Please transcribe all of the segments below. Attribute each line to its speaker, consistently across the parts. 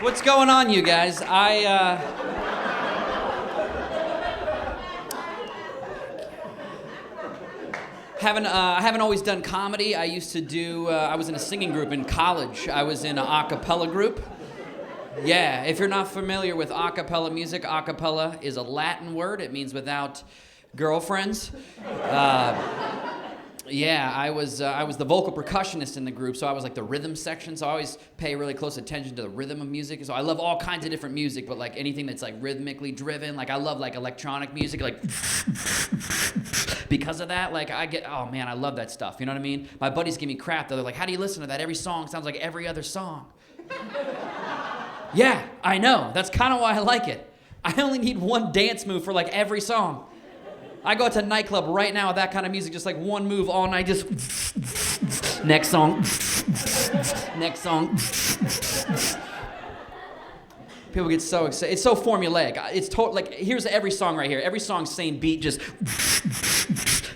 Speaker 1: What's going on, you guys? I haven't always done comedy. I used to do, I was in a singing group in college. I was in an a cappella group. Yeah, if you're not familiar with a cappella music, a cappella is a Latin word. It means without girlfriends. Yeah, I was the vocal percussionist in the group, so I was like the rhythm section, so I always pay really close attention to the rhythm of music. So I love all kinds of different music, but like anything that's like rhythmically driven, like I love like electronic music, like because of that, like oh man, I love that stuff, you know what I mean? My buddies give me crap, they're like, how do you listen to that? Every song sounds like every other song. Yeah, I know, that's kind of why I like it. I only need one dance move for like every song. I go to a nightclub right now with that kind of music, just like one move all night, just next song, next song. People get so excited. It's so formulaic. It's like, here's every song right here. Every song, same beat, just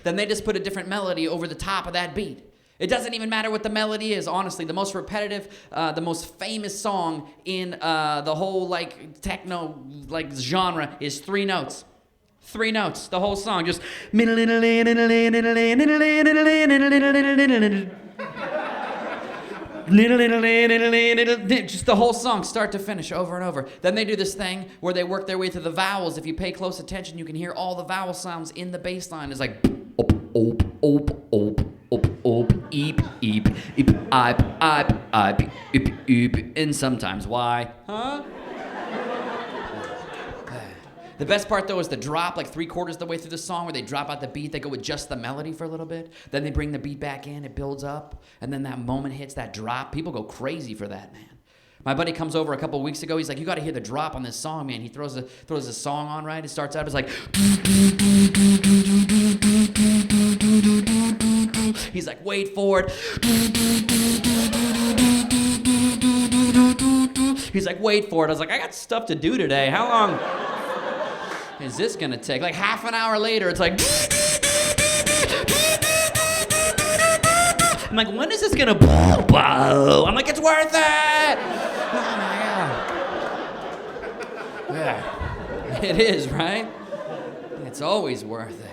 Speaker 1: then they just put a different melody over the top of that beat. It doesn't even matter what the melody is, honestly. The most repetitive, the most famous song in the whole like techno like genre is 3 notes. 3 notes, the whole song, just just the whole song, start to finish, over and over. Then they do this thing where they work their way through the vowels. If you pay close attention, you can hear all the vowel sounds in the bass line. It's like op, op, op, op, op, op, eep, eep, eep, ip, ip, ip, eep, eep, and sometimes why, huh? The best part, though, is the drop, like 3/4 of the way through the song, where they drop out the beat, they go with just the melody for a little bit, then they bring the beat back in, it builds up, and then that moment hits, that drop. People go crazy for that, man. My buddy comes over a couple weeks ago, he's like, you gotta hear the drop on this song, man. He throws a song on, right? It starts out, it's like, he's like, wait for it. He's like, wait for it. I was like, I got stuff to do today. How long is this gonna take? Like half an hour later, it's like, I'm like, when is this gonna I'm like, it's worth it! Oh my God. Yeah, it is, right? It's always worth it.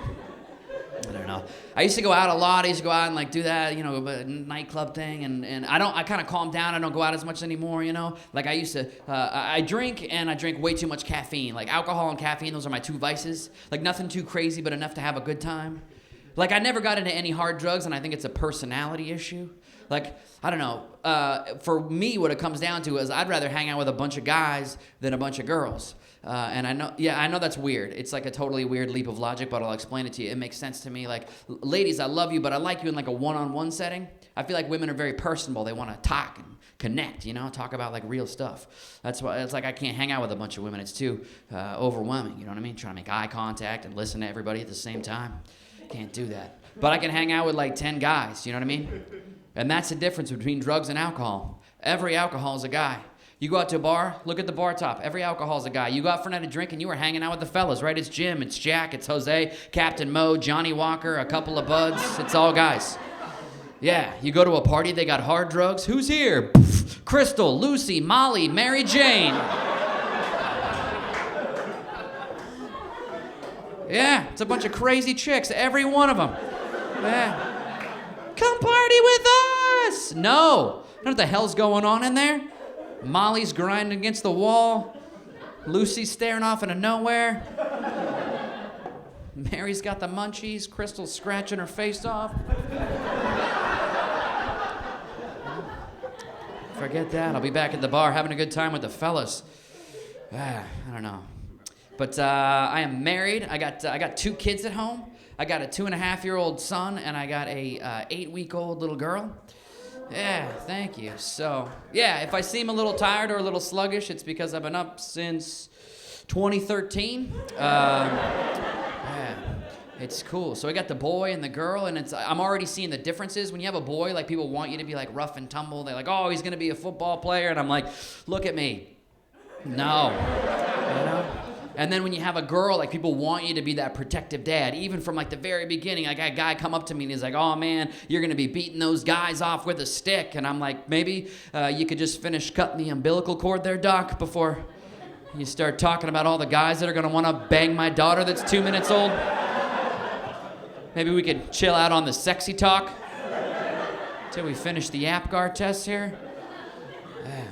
Speaker 1: I don't know. I used to go out a lot. I used to go out and like do that, you know, a nightclub thing, and I kind of calmed down. I don't go out as much anymore, you know. Like I used to, I drink, and I drink way too much caffeine. Like alcohol and caffeine, those are my 2 vices. Like nothing too crazy, but enough to have a good time. Like I never got into any hard drugs, and I think it's a personality issue. Like, I don't know, for me what it comes down to is I'd rather hang out with a bunch of guys than a bunch of girls. And I know that's weird. It's like a totally weird leap of logic, but I'll explain it to you. It makes sense to me. Like, ladies, I love you, but I like you in like a one-on-one setting. I feel like women are very personable. They want to talk and connect, you know, talk about like real stuff. That's why it's like I can't hang out with a bunch of women. It's too overwhelming, you know what I mean? Trying to make eye contact and listen to everybody at the same time. Can't do that. But I can hang out with like 10 guys, you know what I mean? And that's the difference between drugs and alcohol. Every alcohol is a guy. You go out to a bar, look at the bar top. Every alcohol is a guy. You go out for a night of drink and you were hanging out with the fellas, right? It's Jim, it's Jack, it's Jose, Captain Mo, Johnny Walker, a couple of buds. It's all guys. Yeah, you go to a party, they got hard drugs. Who's here? Crystal, Lucy, Molly, Mary Jane. Yeah, it's a bunch of crazy chicks, every one of them. Yeah. Come party with us! No. You know what the hell's going on in there? Molly's grinding against the wall. Lucy's staring off into nowhere. Mary's got the munchies. Crystal's scratching her face off. Forget that. I'll be back at the bar having a good time with the fellas. I don't know. But I am married. I got 2 kids at home. I got a 2.5-year-old son, and I got a 8-week-old little girl. Yeah, thank you. So, yeah, if I seem a little tired or a little sluggish, it's because I've been up since 2013. Yeah, it's cool. So I got the boy and the girl, and I'm already seeing the differences. When you have a boy, like, people want you to be, like, rough and tumble. They're like, oh, he's going to be a football player. And I'm like, look at me. No. You know? And then when you have a girl, like, people want you to be that protective dad. Even from, like, the very beginning, I got a guy come up to me and he's like, oh, man, you're going to be beating those guys off with a stick. And I'm like, maybe you could just finish cutting the umbilical cord there, Doc, before you start talking about all the guys that are going to want to bang my daughter that's 2 minutes old. Maybe we could chill out on the sexy talk until we finish the APGAR test here. Yeah.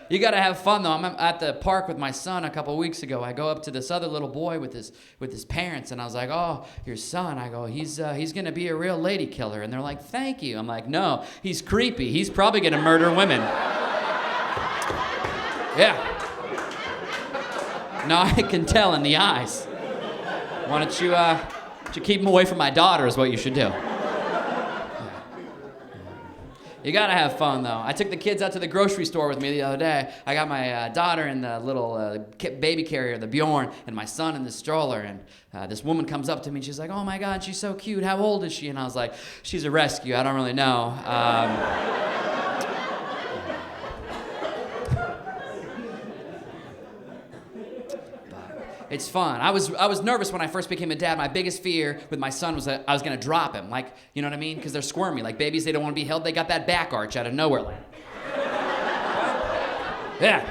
Speaker 1: You got to have fun, though. I'm at the park with my son a couple weeks ago. I go up to this other little boy with his parents, and I was like, oh, your son. I go, he's going to be a real lady killer. And they're like, thank you. I'm like, no, he's creepy. He's probably going to murder women. Yeah. No, I can tell in the eyes. Why don't you keep him away from my daughter is what you should do. You gotta have fun, though. I took the kids out to the grocery store with me the other day. I got my daughter in the little baby carrier, the Bjorn, and my son in the stroller. And this woman comes up to me and she's like, oh my God, she's so cute. How old is she? And I was like, she's a rescue. I don't really know. It's fun. I was nervous when I first became a dad. My biggest fear with my son was that I was going to drop him. Like, you know what I mean? Because they're squirmy. Like babies, they don't want to be held. They got that back arch out of nowhere. Like, yeah,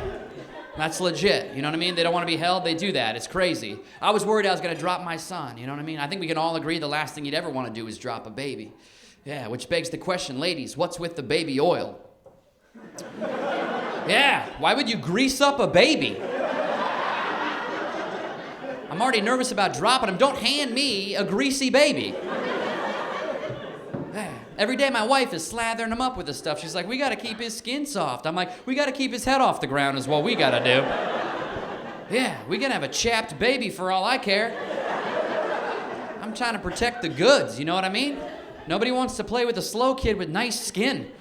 Speaker 1: that's legit. You know what I mean? They don't want to be held. They do that. It's crazy. I was worried I was going to drop my son. You know what I mean? I think we can all agree the last thing you'd ever want to do is drop a baby. Yeah, which begs the question, ladies, what's with the baby oil? Yeah, why would you grease up a baby? I'm already nervous about dropping him. Don't hand me a greasy baby. Every day my wife is slathering him up with this stuff. She's like, we got to keep his skin soft. I'm like, we got to keep his head off the ground is what we got to do. Yeah, we can have a chapped baby for all I care. I'm trying to protect the goods, you know what I mean? Nobody wants to play with a slow kid with nice skin.